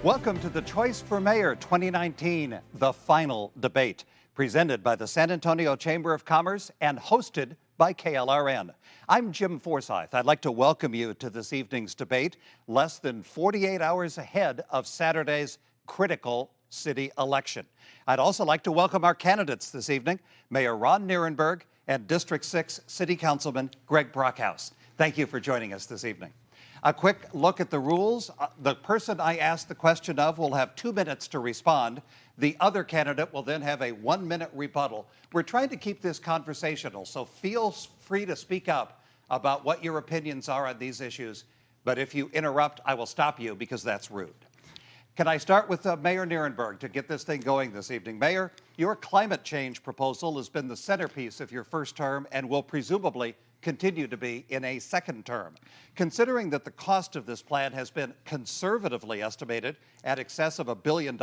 Welcome to the Choice for Mayor 2019, the final debate, presented by the San Antonio Chamber of Commerce and hosted by KLRN. I'm Jim Forsyth. I'd like to welcome you to this evening's debate, less than 48 hours ahead of Saturday's critical city election. I'd also like to welcome our candidates this evening, Mayor Ron Nirenberg and District 6 City Councilman Greg Brockhouse. Thank you for joining us this evening. A quick look at the rules. The person I ask the question of will have 2 minutes to respond. The other candidate will then have a 1-minute rebuttal. We're trying to keep this conversational, so feel free to speak up about what your opinions are on these issues. But if you interrupt, I will stop you because that's rude. Can I start with Mayor Nirenberg to get this thing going this evening? Mayor, your climate change proposal has been the centerpiece of your first term and will presumably continue to be in a second term. Considering that the cost of this plan has been conservatively estimated at excess of $1 billion,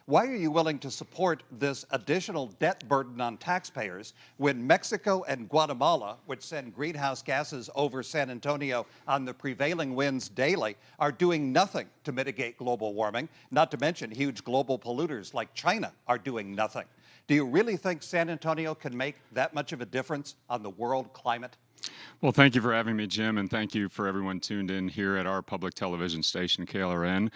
why are you willing to support this additional debt burden on taxpayers when Mexico and Guatemala, which send greenhouse gases over San Antonio on the prevailing winds daily, are doing nothing to mitigate global warming, not to mention huge global polluters like China are doing nothing? Do you really think San Antonio can make that much of a difference on the world climate? Well, thank you for having me, Jim, and thank you for everyone tuned in here at our public television station, KLRN.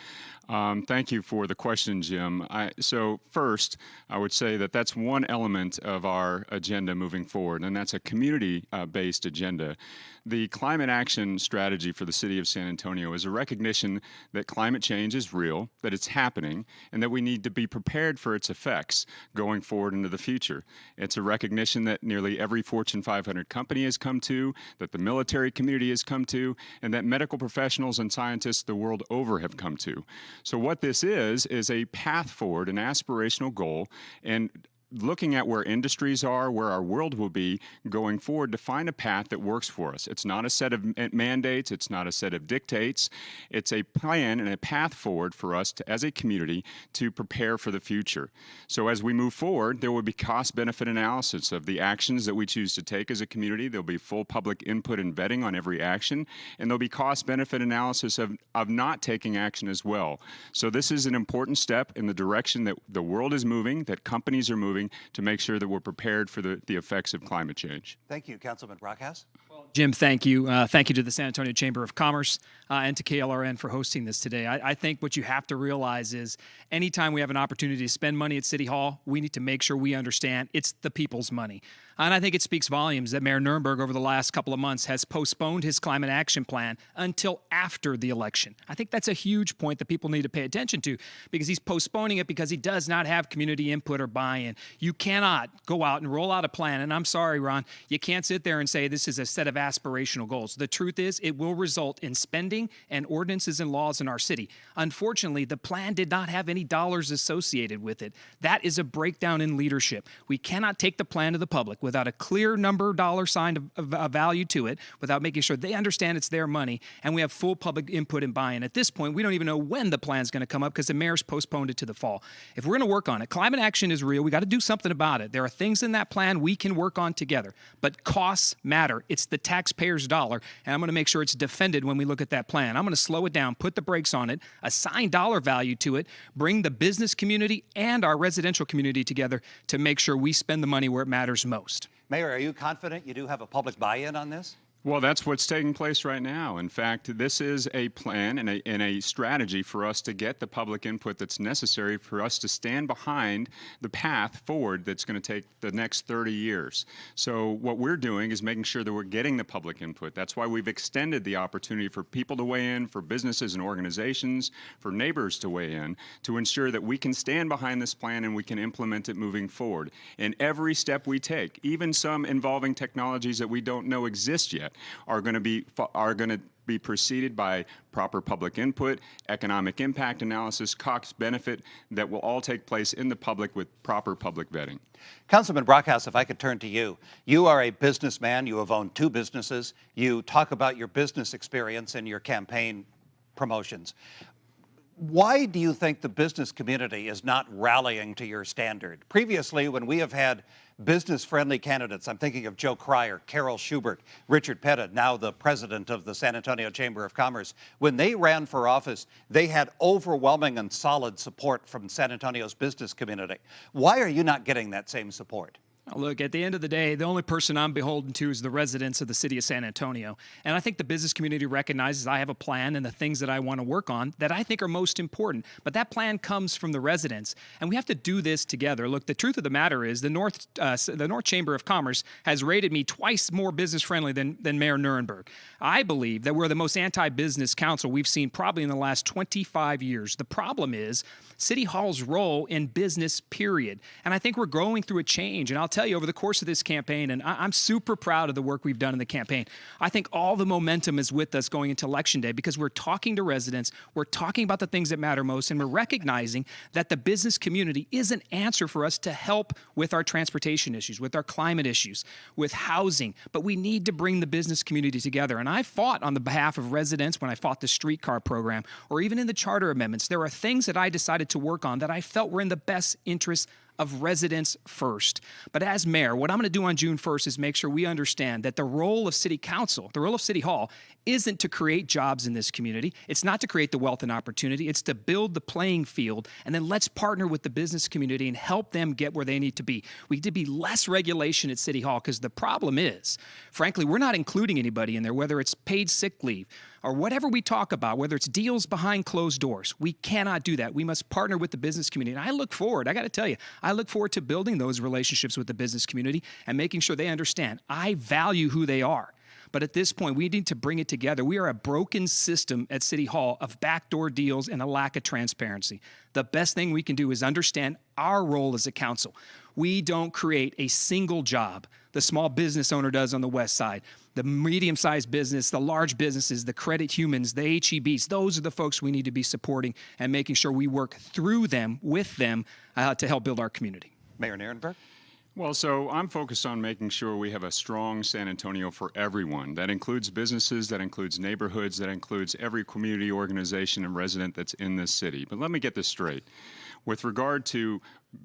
Thank you for the question, Jim. So first, I would say that that's one element of our agenda moving forward, and that's a community-based agenda. The climate action strategy for the city of San Antonio is a recognition that climate change is real, that it's happening, and that we need to be prepared for its effects going forward into the future. It's a recognition that nearly every Fortune 500 company has come to, that the military community has come to, and that medical professionals and scientists the world over have come to. So what this is a path forward, an aspirational goal, and looking at where industries are, where our world will be going forward to find a path that works for us. It's not a set of mandates. It's not a set of dictates. It's a plan and a path forward for us to, as a community, to prepare for the future. So as we move forward, there will be cost-benefit analysis of the actions that we choose to take as a community. There'll be full public input and vetting on every action, and there'll be cost-benefit analysis of not taking action as well. So this is an important step in the direction that the world is moving, that companies are moving, to make sure that we're prepared for the effects of climate change. Thank you, Councilman Brockhouse. Jim, thank you. Thank you to the San Antonio Chamber of Commerce and to KLRN for hosting this today. I think what you have to realize is anytime we have an opportunity to spend money at City Hall, we need to make sure we understand it's the people's money. And I think it speaks volumes that Mayor Nirenberg over the last couple of months has postponed his climate action plan until after the election. I think that's a huge point that people need to pay attention to because he's postponing it because he does not have community input or buy-in. You cannot go out and roll out a plan, and I'm sorry, Ron, you can't sit there and say this is a set of aspirational goals. The truth is it will result in spending and ordinances and laws in our city. Unfortunately, the plan did not have any dollars associated with it. That is a breakdown in leadership. We cannot take the plan to the public without a clear number dollar sign of value to it, without making sure they understand it's their money, and we have full public input and buy-in. At this point, we don't even know when the plan's going to come up because the mayor's postponed it to the fall. If we're going to work on it, climate action is real. We got to do something about it. There are things in that plan we can work on together, but costs matter. It's the taxpayer's dollar, and I'm going to make sure it's defended when we look at that plan. I'm going to slow it down, put the brakes on it, assign dollar value to it, bring the business community and our residential community together to make sure we spend the money where it matters most. Mayor, are you confident you do have a public buy-in on this? Well, that's what's taking place right now. In fact, this is a plan and a strategy for us to get the public input that's necessary for us to stand behind the path forward that's going to take the next 30 years. So what we're doing is making sure that we're getting the public input. That's why we've extended the opportunity for people to weigh in, for businesses and organizations, for neighbors to weigh in, to ensure that we can stand behind this plan and we can implement it moving forward. And every step we take, even some involving technologies that we don't know exist yet, are going to be preceded by proper public input, economic impact analysis, cost benefit that will all take place in the public with proper public vetting. Councilman Brockhouse, if I could turn to you. You are a businessman. You have owned 2 businesses. You talk about your business experience in your campaign promotions. Why do you think the business community is not rallying to your standard? Previously, when we have had business-friendly candidates. I'm thinking of Joe Cryer, Carol Schubert, Richard Pettit, now the president of the San Antonio Chamber of Commerce. When they ran for office, they had overwhelming and solid support from San Antonio's business community. Why are you not getting that same support? Look, at the end of the day, the only person I'm beholden to is the residents of the city of San Antonio. And I think the business community recognizes I have a plan and the things that I want to work on that I think are most important. But that plan comes from the residents, and we have to do this together. Look, the truth of the matter is the North Chamber of Commerce has rated me twice more business-friendly than Mayor Nirenberg. I believe that we're the most anti-business council we've seen probably in the last 25 years. The problem is City Hall's role in business, period. And I think we're going through a change. And I'll tell you, over the course of this campaign, and I'm super proud of the work we've done in the campaign, I think all the momentum is with us going into Election Day because we're talking to residents, we're talking about the things that matter most, and we're recognizing that the business community is an answer for us to help with our transportation issues, with our climate issues, with housing. But we need to bring the business community together. And I fought on the behalf of residents when I fought the streetcar program, or even in the charter amendments. There are things that I decided to work on that I felt were in the best interest of residents first. But as mayor, what I'm going to do on June 1st is make sure we understand that the role of City Council, the role of City Hall, isn't to create jobs in this community. It's not to create the wealth and opportunity. It's to build the playing field, and then let's partner with the business community and help them get where they need to be. We need to be less regulation at City Hall because the problem is, frankly, we're not including anybody in there, whether it's paid sick leave or whatever we talk about, whether it's deals behind closed doors. We cannot do that. We must partner with the business community. And I look forward, I got to tell you, I look forward to building those relationships with the business community and making sure they understand I value who they are. But at this point, we need to bring it together. We are a broken system at City Hall of backdoor deals and a lack of transparency. The best thing we can do is understand our role as a council. We don't create a single job. The small business owner does on the west side. The medium-sized business, the large businesses, the credit humans, the HEBs, those are the folks we need to be supporting and making sure we work through them, with them, to help build our community. Mayor Nirenberg? Well, so I'm focused on making sure we have a strong San Antonio for everyone. That includes businesses, that includes neighborhoods, that includes every community organization and resident that's in this city. But let me get this straight. With regard to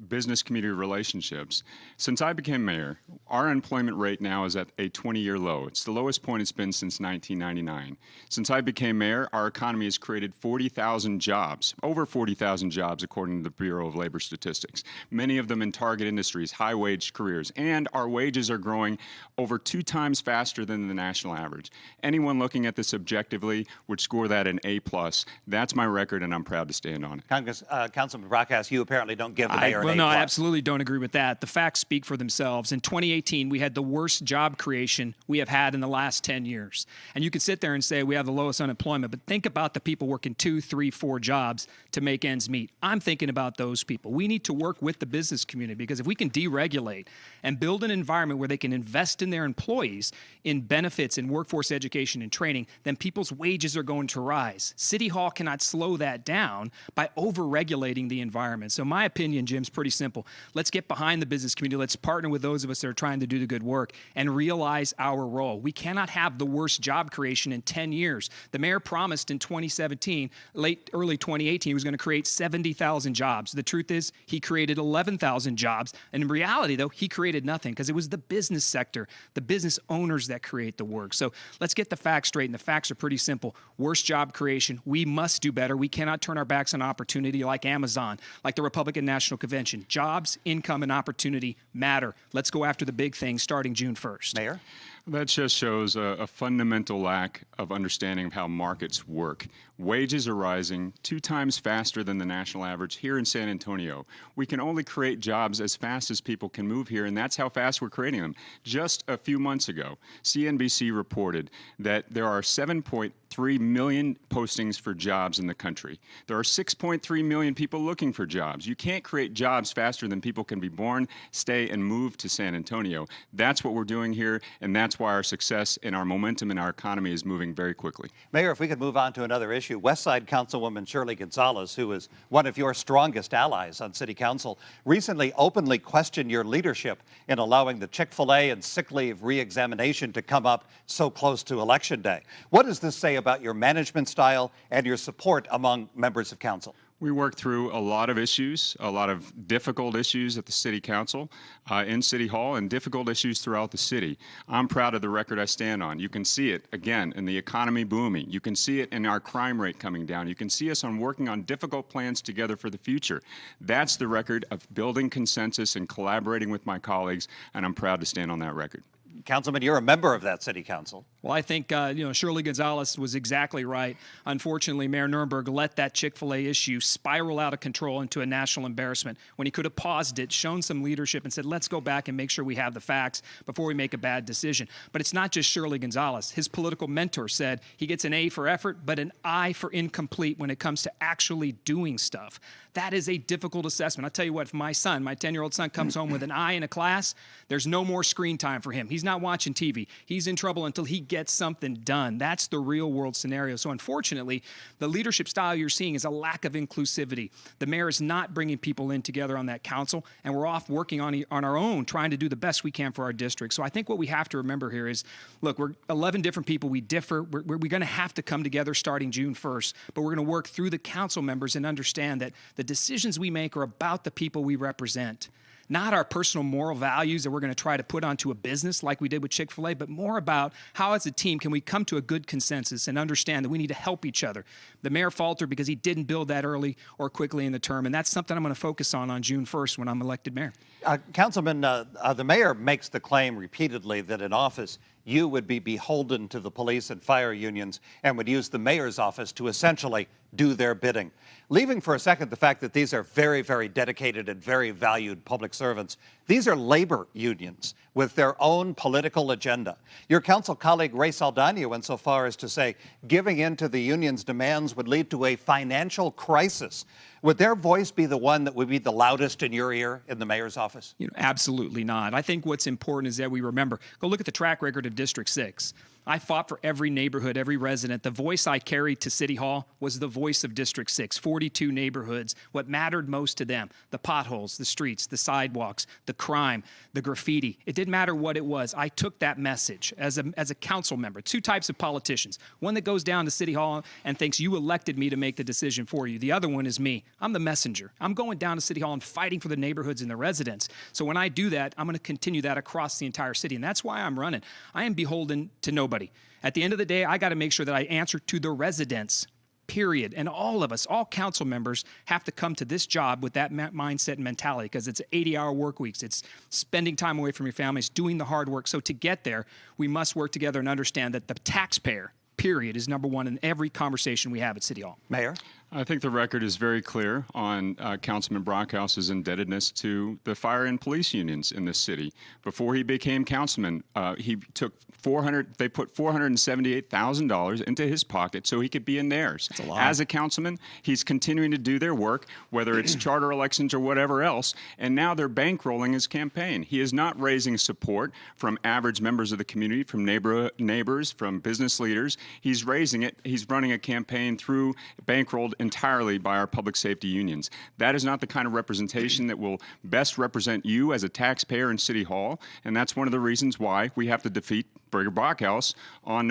business community relationships, since I became mayor, our unemployment rate now is at a 20-year low. It's the lowest point it's been since 1999. Since I became mayor, our economy has created 40,000 jobs, over 40,000 jobs according to the Bureau of Labor Statistics, many of them in target industries, high-wage careers, and our wages are growing over 2 times faster than the national average. Anyone looking at this objectively would score that an A+. That's my record, and I'm proud to stand on it. Councilman Brockhouse, you apparently don't give the mayor an A+. No, I absolutely don't agree with that. The facts speak for themselves. In 2018, we had the worst job creation we have had in the last 10 years. And you could sit there and say we have the lowest unemployment, but think about the people working 2, 3, 4 jobs to make ends meet. I'm thinking about those people. We need to work with the business community because if we can deregulate and build an environment where they can invest in their employees in benefits and workforce education and training, then people's wages are going to rise. City Hall cannot slow that down by over-regulating the environment. So my opinion, Jim's pretty simple. Let's get behind the business community. Let's partner with those of us that are trying to do the good work and realize our role. We cannot have the worst job creation in 10 years. The mayor promised in 2017, early 2018, he was going to create 70,000 jobs. The truth is he created 11,000 jobs. And in reality, though, he created nothing because it was the business sector, the business owners that create the work. So let's get the facts straight. And the facts are pretty simple. Worst job creation. We must do better. We cannot turn our backs on opportunity like Amazon, like the Republican National Convention. Jobs, income, and opportunity matter. Let's go after the big things starting June 1st. Mayor? That just shows a fundamental lack of understanding of how markets work. Wages are rising 2 times faster than the national average here in San Antonio. We can only create jobs as fast as people can move here, and that's how fast we're creating them. Just a few months ago, CNBC reported that there are 7.3 million postings for jobs in the country. There are 6.3 million people looking for jobs. You can't create jobs faster than people can be born, stay, and move to San Antonio. That's what we're doing here, and that's why our success and our momentum in our economy is moving very quickly. Mayor, if we could move on to another issue. Westside Councilwoman Shirley Gonzalez, who is one of your strongest allies on City Council, recently openly questioned your leadership in allowing the Chick-fil-A and sick leave re-examination to come up so close to Election Day. What does this say about your management style and your support among members of council? We worked through a lot of issues, a lot of difficult issues at the City Council, in City Hall, and difficult issues throughout the city. I'm proud of the record I stand on. You can see it, again, in the economy booming. You can see it in our crime rate coming down. You can see us on working on difficult plans together for the future. That's the record of building consensus and collaborating with my colleagues, and I'm proud to stand on that record. Councilman, you're a member of that city council. Well, I think, Shirley Gonzalez was exactly right. Unfortunately, Mayor Nirenberg let that Chick-fil-A issue spiral out of control into a national embarrassment when he could have paused it, shown some leadership, and said, let's go back and make sure we have the facts before we make a bad decision. But it's not just Shirley Gonzalez. His political mentor said he gets an A for effort, but an I for incomplete when it comes to actually doing stuff. That is a difficult assessment. I'll tell you what, if my son, my 10-year-old son, comes home with an I in a class, there's no more screen time for him. He's not watching TV. He's in trouble until he gets something done. That's the real world scenario. So unfortunately, the leadership style you're seeing is a lack of inclusivity. The mayor is not bringing people in together on that council, and we're off working on our own, trying to do the best we can for our district. So I think what we have to remember here is, look, we're 11 different people. We differ. We're going to have to come together starting June 1st, but we're going to work through the council members and understand that the decisions we make are about the people we represent. Not our personal moral values that we're going to try to put onto a business like we did with Chick-fil-A, but more about how as a team can we come to a good consensus and understand that we need to help each other. The mayor faltered because he didn't build that early or quickly in the term, and that's something I'm going to focus on June 1st when I'm elected mayor. Councilman, the mayor makes the claim repeatedly that in office you would be beholden to the police and fire unions and would use the mayor's office to essentially do their bidding. Leaving for a second the fact that these are very, very dedicated and very valued public servants, these are labor unions with their own political agenda. Your council colleague Ray Saldana went so far as to say giving in to the union's demands would lead to a financial crisis. Would their voice be the one that would be the loudest in your ear in the mayor's office? Absolutely not. I think what's important is that we remember, go look at the track record of District 6. I fought for every neighborhood, every resident. The voice I carried to City Hall was the voice of District 6, 42 neighborhoods, what mattered most to them, the potholes, the streets, the sidewalks, the crime, the graffiti. It didn't matter what it was. I took that message as a council member. Two types of politicians. One that goes down to City Hall and thinks you elected me to make the decision for you. The other one is me. I'm the messenger. I'm going down to City Hall and fighting for the neighborhoods and the residents. So when I do that, I'm going to continue that across the entire city, and that's why I'm running. I am beholden to nobody. At the end of the day, I got to make sure that I answer to the residents, period. And all of us, all council members, have to come to this job with that mindset and mentality because it's 80-hour work weeks. It's spending time away from your families, doing the hard work. So to get there, we must work together and understand that the taxpayer, period, is number one in every conversation we have at City Hall. Mayor? I think the record is very clear on Councilman Brockhouse's indebtedness to the fire and police unions in this city. Before he became councilman, he took they put $478,000 into his pocket so he could be in theirs. That's a lot. As a councilman, he's continuing to do their work, whether it's charter elections or whatever else, and now they're bankrolling his campaign. He is not raising support from average members of the community, from neighbors, from business leaders. He's raising it. He's running a campaign through bankrolled entirely by our public safety unions. That is not the kind of representation that will best represent you as a taxpayer in City Hall, and that's one of the reasons why we have to defeat Greg Brockhouse on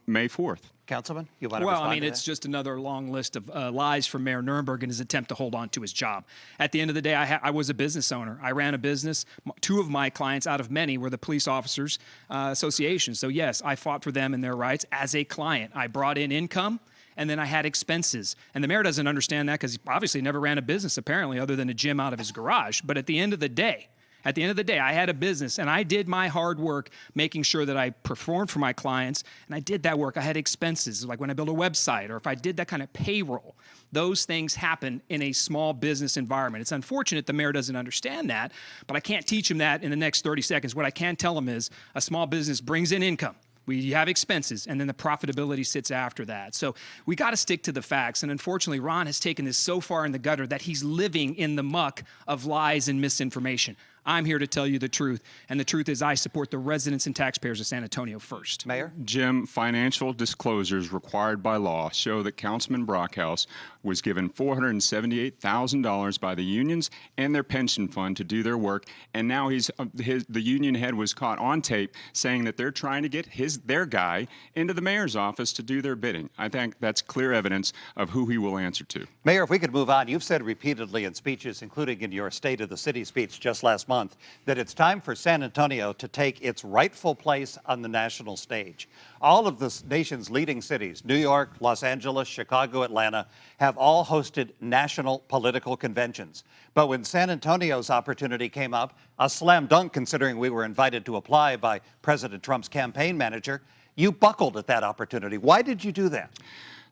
May 4th. Councilman, you want to Well, respond I mean, to it's that? just another long list of lies from Mayor Nirenberg in his attempt to hold on to his job. At the end of the day, I was a business owner. I ran a business. Two of my clients out of many were the police officers association. So yes, I fought for them and their rights as a client. I brought in income, and then I had expenses. And the mayor doesn't understand that because he obviously never ran a business, apparently, other than a gym out of his garage. But at the end of the day, I had a business, and I did my hard work making sure that I performed for my clients, and I did that work. I had expenses, like when I built a website or if I did that kind of payroll. Those things happen in a small business environment. It's unfortunate the mayor doesn't understand that, but I can't teach him that in the next 30 seconds. What I can tell him is a small business brings in income. We have expenses, and then the profitability sits after that. So we got to stick to the facts. And unfortunately, Ron has taken this so far in the gutter that he's living in the muck of lies and misinformation. I'm here to tell you the truth. And the truth is I support the residents and taxpayers of San Antonio first. Mayor? Jim, financial disclosures required by law show that Councilman Brockhouse was given $478,000 by the unions and their pension fund to do their work, and now the union head was caught on tape saying that they're trying to get their guy into the mayor's office to do their bidding. I think that's clear evidence of who he will answer to. Mayor, if we could move on, you've said repeatedly in speeches, including in your State of the City speech just last month, that it's time for San Antonio to take its rightful place on the national stage. All of the nation's leading cities, New York, Los Angeles, Chicago, Atlanta, have all hosted national political conventions. But when San Antonio's opportunity came up, a slam dunk considering we were invited to apply by President Trump's campaign manager, you buckled at that opportunity. Why did you do that?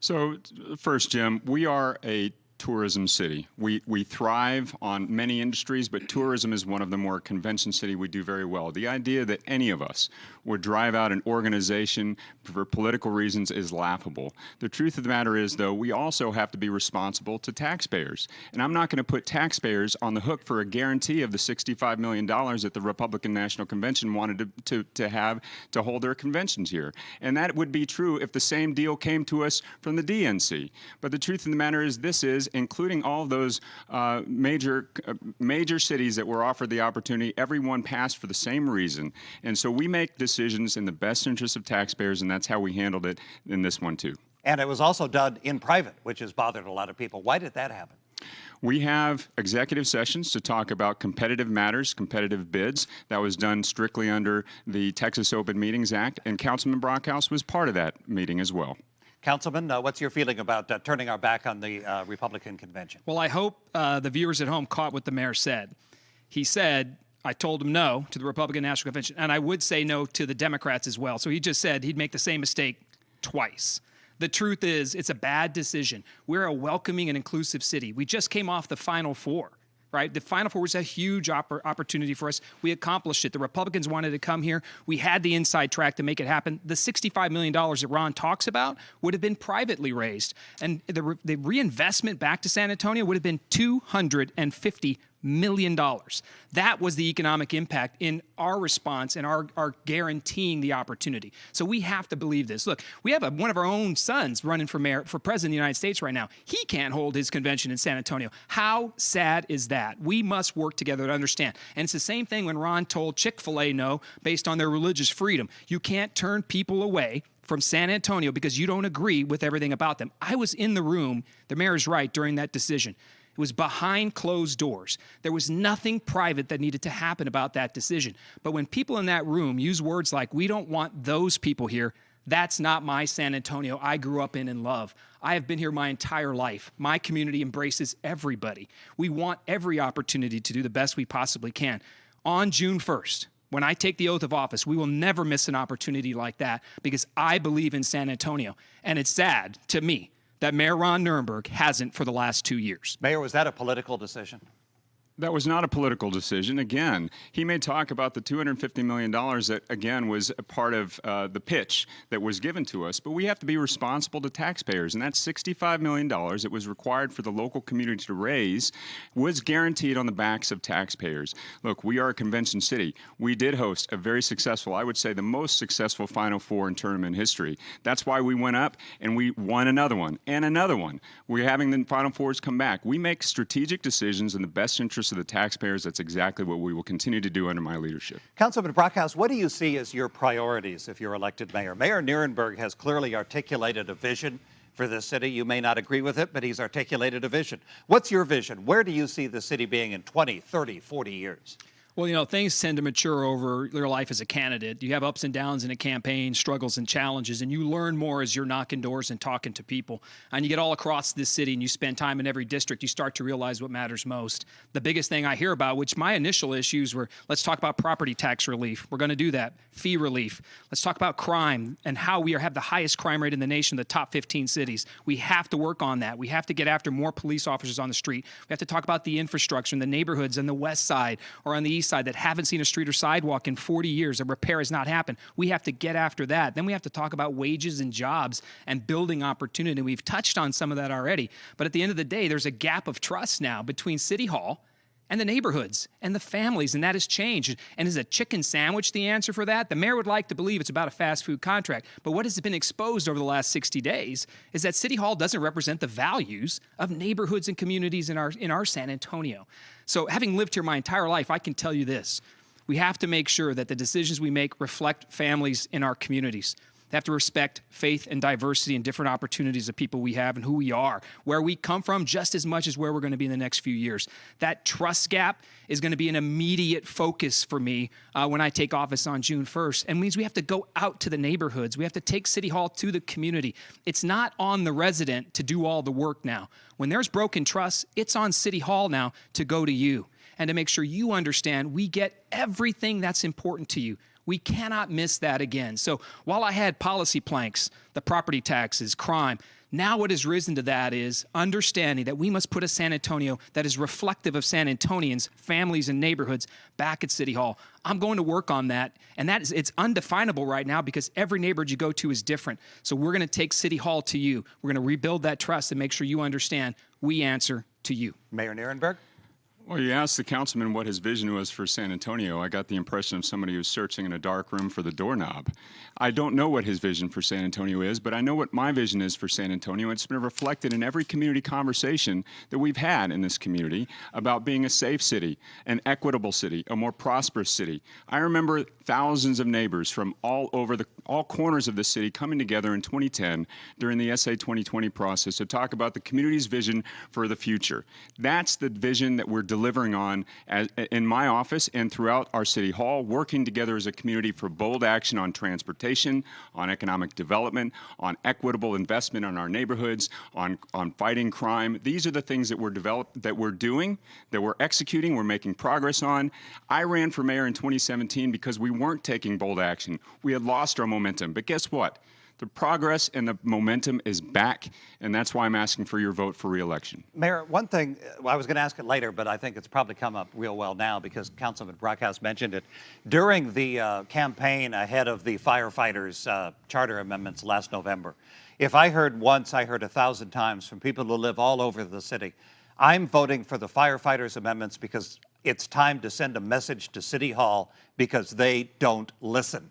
So first, Jim, we are a tourism city. We thrive on many industries, but tourism is one of them. We're a convention city. We do very well. The idea that any of us would drive out an organization for political reasons is laughable. The truth of the matter is, though, we also have to be responsible to taxpayers. And I'm not going to put taxpayers on the hook for a guarantee of the $65 million that the Republican National Convention wanted to have to hold their conventions here. And that would be true if the same deal came to us from the DNC. But the truth of the matter is, this is, including all of those major cities that were offered the opportunity, everyone passed for the same reason. And so we make decisions in the best interest of taxpayers, and that's how we handled it in this one, too. And it was also done in private, which has bothered a lot of people. Why did that happen? We have executive sessions to talk about competitive matters, competitive bids. That was done strictly under the Texas Open Meetings Act, and Councilman Brockhouse was part of that meeting as well. Councilman, what's your feeling about turning our back on the Republican convention? Well, I hope the viewers at home caught what the mayor said. He said, I told him no to the Republican National Convention, and I would say no to the Democrats as well. So he just said he'd make the same mistake twice. The truth is, it's a bad decision. We're a welcoming and inclusive city. We just came off the Final Four. Right? The Final Four was a huge opportunity for us. We accomplished it. The Republicans wanted to come here. We had the inside track to make it happen. The $65 million that Ron talks about would have been privately raised. And the reinvestment back to San Antonio would have been $250 million. That was the economic impact in our response and our guaranteeing the opportunity. So we have to believe this. Look, we have one of our own sons running for president of the United States right now. He can't hold his convention in San Antonio. How sad is that? We must work together to understand. And it's the same thing when Ron told Chick-fil-A no based on their religious freedom. You can't turn people away from San Antonio because you don't agree with everything about them. I was in the room, the mayor's right, during that decision. It was behind closed doors. There was nothing private that needed to happen about that decision. But when people in that room use words like, we don't want those people here, that's not my San Antonio I grew up in and love. I have been here my entire life. My community embraces everybody. We want every opportunity to do the best we possibly can. On June 1st, when I take the oath of office, we will never miss an opportunity like that because I believe in San Antonio. And it's sad to me that Mayor Ron Nirenberg hasn't for the last 2 years. Mayor, was that a political decision? That was not a political decision. Again, he may talk about the $250 million that, again, was a part of the pitch that was given to us, but we have to be responsible to taxpayers. And that $65 million that was required for the local community to raise was guaranteed on the backs of taxpayers. Look, we are a convention city. We did host a very successful, I would say the most successful Final Four in tournament history. That's why we went up and we won another one and another one. We're having the Final Fours come back. We make strategic decisions in the best interest of the taxpayers. That's exactly what we will continue to do under my leadership. Councilman Brockhouse, what do you see as your priorities if you're elected mayor? Mayor Nirenberg has clearly articulated a vision for this city. You may not agree with it, but he's articulated a vision. What's your vision? Where do you see the city being in 20, 30, 40 years? Well, you know, things tend to mature over your life as a candidate. You have ups and downs in a campaign, struggles and challenges, and you learn more as you're knocking doors and talking to people. And you get all across this city and you spend time in every district, you start to realize what matters most. The biggest thing I hear about, which my initial issues were, let's talk about property tax relief. We're going to do that. Fee relief. Let's talk about crime and how we have the highest crime rate in the nation, the top 15 cities. We have to work on that. We have to get after more police officers on the street. We have to talk about the infrastructure in the neighborhoods on the west side or on the east side that haven't seen a street or sidewalk in 40 years. A repair has not happened. We have to get after that. Then we have to talk about wages and jobs and building opportunity. We've touched on some of that already. But at the end of the day, there's a gap of trust now between City Hall and the neighborhoods and the families, and that has changed. And is a chicken sandwich the answer for that? The mayor would like to believe it's about a fast food contract, but what has been exposed over the last 60 days is that City Hall doesn't represent the values of neighborhoods and communities in our San Antonio. So having lived here my entire life, I can tell you this. We have to make sure that the decisions we make reflect families in our communities. They have to respect faith and diversity and different opportunities of people we have and who we are, where we come from, just as much as where we're going to be in the next few years. That trust gap is going to be an immediate focus for me when I take office on June 1st. And means we have to go out to the neighborhoods. We have to take City Hall to the community. It's not on the resident to do all the work now. When there's broken trust, it's on City Hall now to go to you and to make sure you understand we get everything that's important to you. We cannot miss that again. So while I had policy planks, the property taxes, crime, now what has risen to that is understanding that we must put a San Antonio that is reflective of San Antonians, families, and neighborhoods back at City Hall. I'm going to work on that, and it's undefinable right now because every neighborhood you go to is different. So we're going to take City Hall to you. We're going to rebuild that trust and make sure you understand we answer to you. Mayor Nirenberg? Well, you asked the councilman what his vision was for San Antonio. I got the impression of somebody who's searching in a dark room for the doorknob. I don't know what his vision for San Antonio is, but I know what my vision is for San Antonio. It's been reflected in every community conversation that we've had in this community about being a safe city, an equitable city, a more prosperous city. I remember thousands of neighbors from all corners of the city coming together in 2010 during the SA2020 process to talk about the community's vision for the future. That's the vision that we're delivering on in my office and throughout our City Hall, working together as a community for bold action on transportation, on economic development, on equitable investment in our neighborhoods, on fighting crime. These are the things that we're doing, that we're executing, we're making progress on. I ran for mayor in 2017 because we weren't taking bold action. We had lost our momentum. But guess what? The progress and the momentum is back, and that's why I'm asking for your vote for re-election. Mayor, one thing, I was going to ask it later, but I think it's probably come up real well now because Councilman Brockhouse mentioned it. During the campaign ahead of the firefighters' charter amendments last November, if I heard once, I heard 1,000 times from people who live all over the city, I'm voting for the firefighters' amendments because it's time to send a message to City Hall because they don't listen.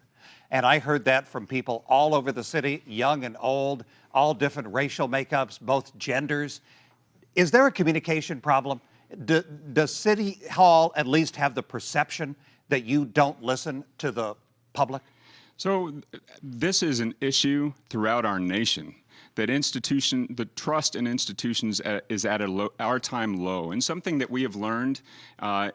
And I heard that from people all over the city, young and old, all different racial makeups, both genders. Is there a communication problem? Does City Hall at least have the perception that you don't listen to the public? So this is an issue throughout our nation. That the trust in institutions is at our time low. And something that we have learned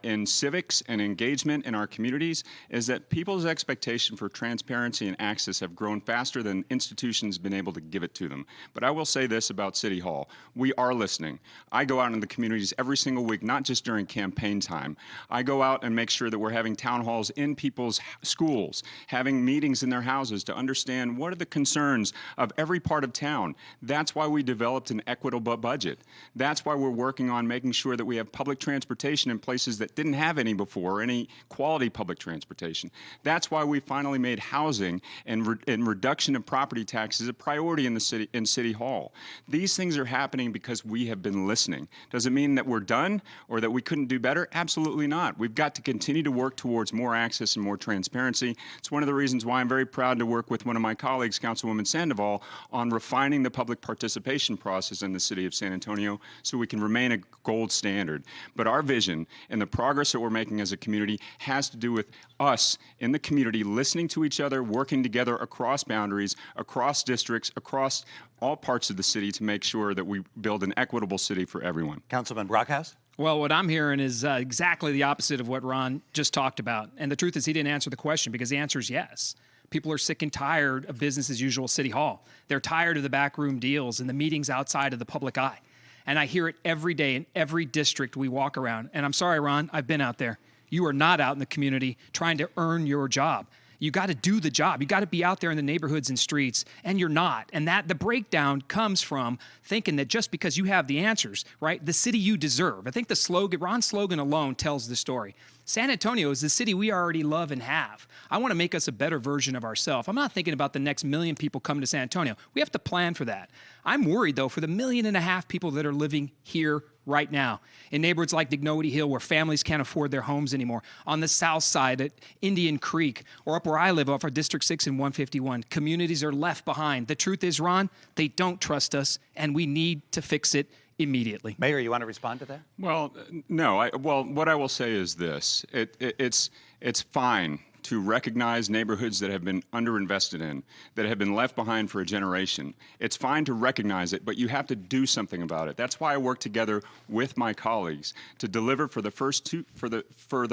in civics and engagement in our communities is that people's expectation for transparency and access have grown faster than institutions have been able to give it to them. But I will say this about City Hall. We are listening. I go out in the communities every single week, not just during campaign time. I go out and make sure that we're having town halls in people's schools, having meetings in their houses to understand what are the concerns of every part of town. That's why we developed an equitable budget. That's why we're working on making sure that we have public transportation in places that didn't have any before, any quality public transportation. That's why we finally made housing and reduction of property taxes a priority in City Hall. These things are happening because we have been listening. Does it mean that we're done or that we couldn't do better? Absolutely not. We've got to continue to work towards more access and more transparency. It's one of the reasons why I'm very proud to work with one of my colleagues, Councilwoman Sandoval, on refining the public participation process in the city of San Antonio so we can remain a gold standard. But our vision and the progress that we're making as a community has to do with us in the community listening to each other, working together across boundaries, across districts, across all parts of the city to make sure that we build an equitable city for everyone. Councilman Brockhouse? Well, what I'm hearing is exactly the opposite of what Ron just talked about. And the truth is he didn't answer the question because the answer is yes. People are sick and tired of business as usual City Hall. They're tired of the backroom deals and the meetings outside of the public eye. And I hear it every day in every district we walk around. And I'm sorry, Ron, I've been out there. You are not out in the community trying to earn your job. You got to do the job. You got to be out there in the neighborhoods and streets, and you're not. And that the breakdown comes from thinking that just because you have the answers, right, the city you deserve. I think the slogan, Ron's slogan alone tells the story. San Antonio is the city we already love and have. I want to make us a better version of ourselves. I'm not thinking about the next 1 million people coming to San Antonio. We have to plan for that. I'm worried, though, for the 1.5 million people that are living here right now in neighborhoods like Dignity Hill, where families can't afford their homes anymore, on the south side at Indian Creek, or up where I live off our District 6 and 151. Communities are left behind. The truth is, Ron, they don't trust us, and we need to fix it immediately. Mayor, you want to respond to that? Well, no. Well, what I will say is this: it's fine to recognize neighborhoods that have been underinvested in, that have been left behind for a generation. It's fine to recognize it, but you have to do something about it. That's why I work together with my colleagues to deliver for the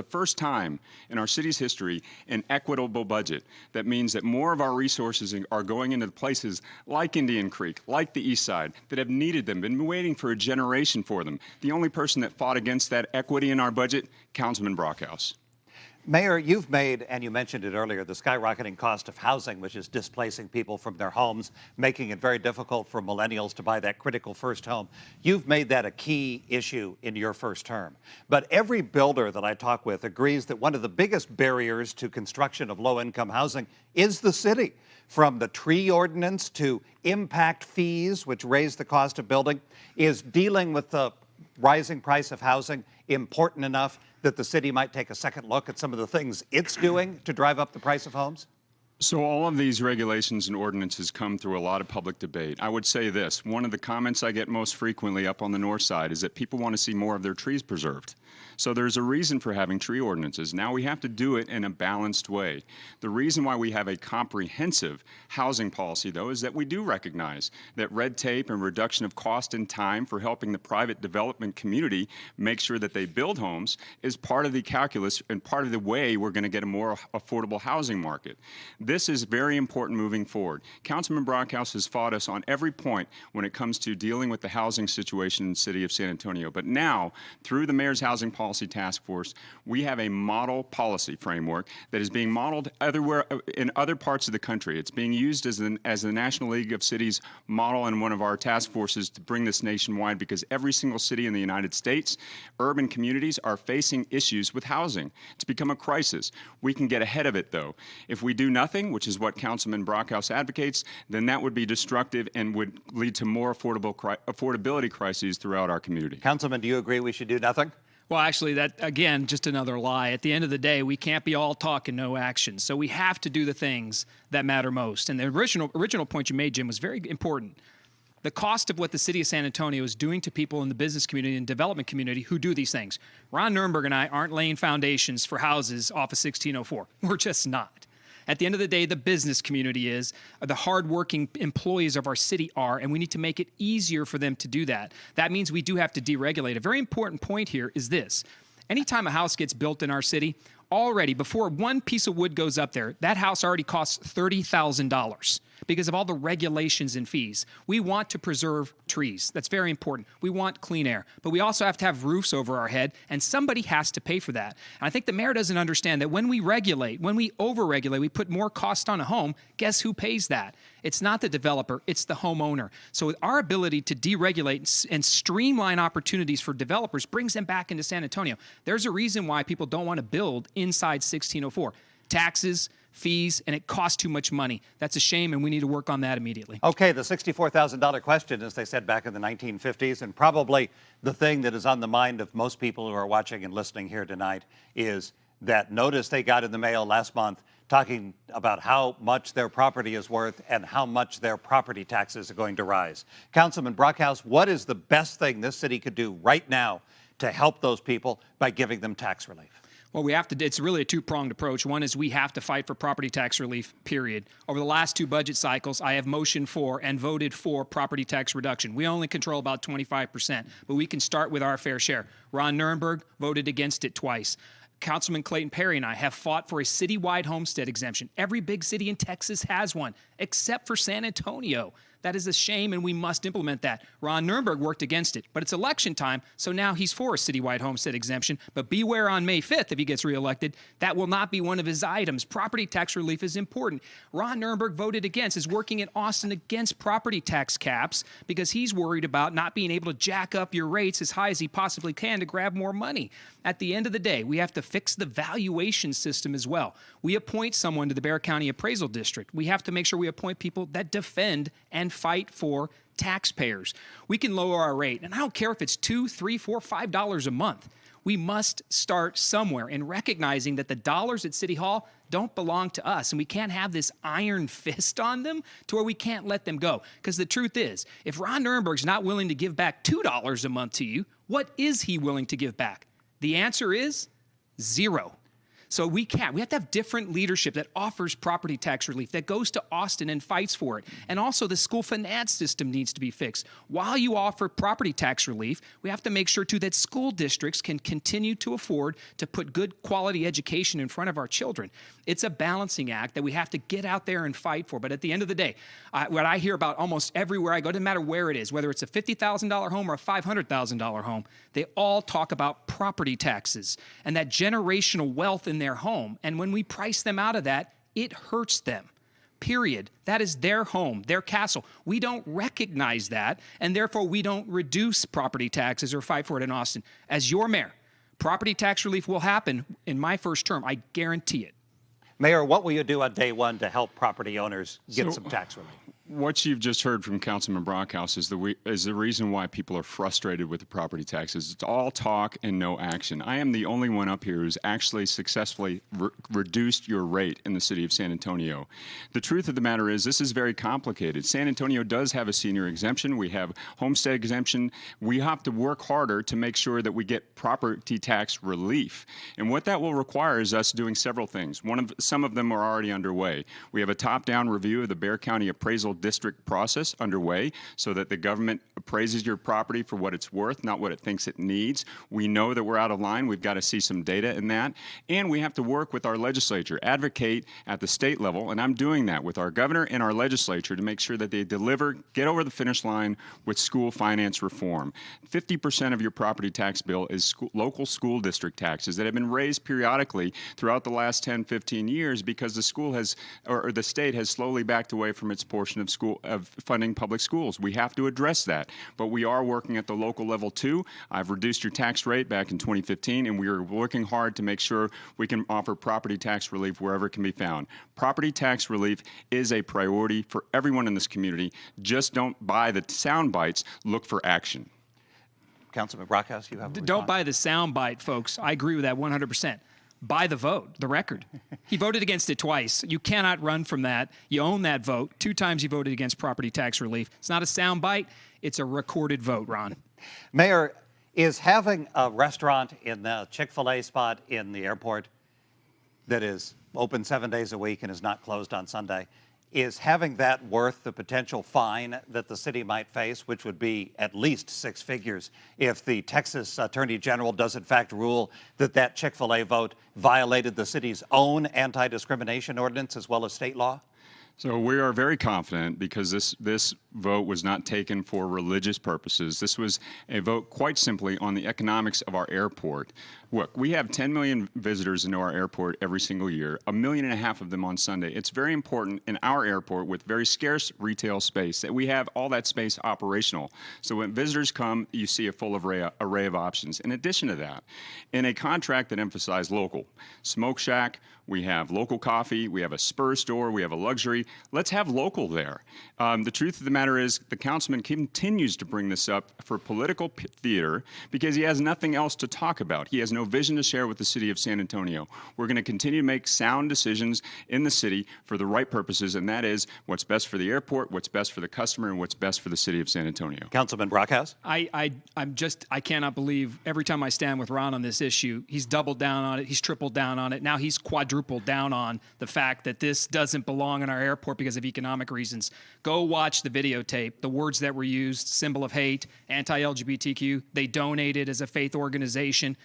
first time in our city's history an equitable budget. That means that more of our resources are going into places like Indian Creek, like the East Side, that have needed them, been waiting for a generation for them. The only person that fought against that equity in our budget, Councilman Brockhouse. Mayor, you've made, and you mentioned it earlier, the skyrocketing cost of housing, which is displacing people from their homes, making it very difficult for millennials to buy that critical first home. You've made that a key issue in your first term. But every builder that I talk with agrees that one of the biggest barriers to construction of low-income housing is the city. From the tree ordinance to impact fees, which raise the cost of building, is dealing with the rising price of housing important enough that the city might take a second look at some of the things it's doing to drive up the price of homes? So all of these regulations and ordinances come through a lot of public debate. I would say this: one of the comments I get most frequently up on the north side is that people want to see more of their trees preserved. So there's a reason for having tree ordinances. Now we have to do it in a balanced way. The reason why we have a comprehensive housing policy, though, is that we do recognize that red tape and reduction of cost and time for helping the private development community make sure that they build homes is part of the calculus and part of the way we're going to get a more affordable housing market. This is very important moving forward. Councilman Brockhouse has fought us on every point when it comes to dealing with the housing situation in the city of San Antonio. But now, through the Mayor's Housing Policy Task Force, we have a model policy framework that is being modeled everywhere in other parts of the country. It's being used as the National League of Cities model in one of our task forces to bring this nationwide, because every single city in the United States, urban communities, are facing issues with housing. It's become a crisis. We can get ahead of it, though. If we do nothing, which is what Councilman Brockhouse advocates, then that would be destructive and would lead to more affordability crises throughout our community. Councilman, do you agree we should do nothing? Well, actually, that, again, just another lie. At the end of the day, we can't be all talk and no action. So we have to do the things that matter most. And the original point you made, Jim, was very important. The cost of what the city of San Antonio is doing to people in the business community and development community who do these things. Ron Nirenberg and I aren't laying foundations for houses off of 1604. We're just not. At the end of the day, the business community is, the hardworking employees of our city are, and we need to make it easier for them to do that. That means we do have to deregulate. A very important point here is this. Anytime a house gets built in our city, already, before one piece of wood goes up there, that house already costs $30,000 because of all the regulations and fees. We want to preserve trees. That's very important. We want clean air, but we also have to have roofs over our head, and somebody has to pay for that. And I think the mayor doesn't understand that when we regulate, when we over-regulate, we put more cost on a home, guess who pays that? It's not the developer, it's the homeowner. So with our ability to deregulate and streamline opportunities for developers brings them back into San Antonio. There's a reason why people don't want to build inside 1604. Taxes, fees, and it costs too much money. That's a shame, and we need to work on that immediately. Okay, the $64,000 question, as they said back in the 1950s, and probably the thing that is on the mind of most people who are watching and listening here tonight, is that notice they got in the mail last month talking about how much their property is worth and how much their property taxes are going to rise. Councilman Brockhouse, what is the best thing this city could do right now to help those people by giving them tax relief? Well, we have to, it's really a two-pronged approach. One is we have to fight for property tax relief, period. Over the last two budget cycles, I have motioned for and voted for property tax reduction. We only control about 25%, but we can start with our fair share. Ron Nirenberg voted against it twice. Councilman Clayton Pari and I have fought for a citywide homestead exemption. Every big city in Texas has one. except for San Antonio. That is a shame, and we must implement that. Ron Nirenberg worked against it, but it's election time, so now he's for a citywide homestead exemption. But beware on May 5th, if he gets reelected, that will not be one of his items. Property tax relief is important. Ron Nirenberg voted against, is working in Austin against property tax caps because he's worried about not being able to jack up your rates as high as he possibly can to grab more money. At the end of the day, we have to fix the valuation system as well. We appoint someone to the Bexar County Appraisal District. We have to make sure we appoint people that defend and fight for taxpayers. We can lower our rate, and I don't care if it's $2, $3, $4, $5 a month. We must start somewhere in recognizing that the dollars at City Hall don't belong to us, and we can't have this iron fist on them to where we can't let them go. Because the truth is, if Ron Nirenberg's not willing to give back $2 a month to you, what is he willing to give back? The answer is zero. So we have to have different leadership that offers property tax relief, that goes to Austin and fights for it. And also the school finance system needs to be fixed. While you offer property tax relief, we have to make sure too that school districts can continue to afford to put good quality education in front of our children. It's a balancing act that we have to get out there and fight for. But at the end of the day, what I hear about almost everywhere I go, doesn't matter where it is, whether it's a $50,000 home or a $500,000 home, they all talk about property taxes and that generational wealth in their home. And when we price them out of that, it hurts them. Period. That is their home, their castle. We don't recognize that, and therefore we don't reduce property taxes or fight for it in Austin. As your mayor, property tax relief will happen in my first term. I guarantee it. Mayor, what will you do on day one to help property owners get some tax relief? What you've just heard from Councilman Brockhouse is the reason why people are frustrated with the property taxes. It's all talk and no action. I am the only one up here who's actually successfully reduced your rate in the city of San Antonio. The truth of the matter is this is very complicated. San Antonio does have a senior exemption. We have homestead exemption. We have to work harder to make sure that we get property tax relief. And what that will require is us doing several things. Some of them are already underway. We have a top-down review of the Bexar County Appraisal District process underway so that the government appraises your property for what it's worth, not what it thinks it needs. We know that we're out of line. We've got to see some data in that. And we have to work with our legislature, advocate at the state level, and I'm doing that with our governor and our legislature to make sure that they deliver, get over the finish line with school finance reform. 50% of your property tax bill is local school district taxes that have been raised periodically throughout the last 10, 15 years because the school has, or the state has slowly backed away from its portion of funding public schools. We have to address that, but we are working at the local level too. I've reduced your tax rate back in 2015, and we are working hard to make sure we can offer property tax relief wherever it can be found. Property tax relief is a priority for everyone in this community. Just don't buy the sound bites, look for action. Councilman Brockhouse, you have a response? Don't buy the sound bite, folks. I agree with that 100%. Buy the vote, the record. He voted against it twice. You cannot run from that. You own that vote. 2 times he voted against property tax relief. It's not a sound bite. It's a recorded vote, Ron. Mayor, is having a restaurant in the Chick-fil-A spot in the airport that is open 7 days a week and is not closed on Sunday, is having that worth the potential fine that the city might face, which would be at least 6 figures if the Texas Attorney General does in fact rule that that Chick-fil-A vote violated the city's own anti-discrimination ordinance as well as state law? So we are very confident because this vote was not taken for religious purposes. This was a vote quite simply on the economics of our airport. Look, we have 10 million visitors into our airport every single year, 1.5 million of them on Sunday. It's very important in our airport with very scarce retail space that we have all that space operational. So when visitors come, you see a full array of options. In addition to that, in a contract that emphasized local, Smoke Shack, we have local coffee, we have a Spur store, we have a luxury. Let's have local there. The truth of the matter is the councilman continues to bring this up for political theater because he has nothing else to talk about. He has no vision to share with the city of San Antonio. We're going to continue to make sound decisions in the city for the right purposes, and that is what's best for the airport, what's best for the customer, and what's best for the city of San Antonio. Councilman Brockhouse? I cannot believe every time I stand with Ron on this issue, he's doubled down on it, he's tripled down on it, now he's quadrupled down on the fact that this doesn't belong in our airport because of economic reasons. Go watch the videotape. The words that were used, symbol of hate, anti-LGBTQ, they donated as a faith organization.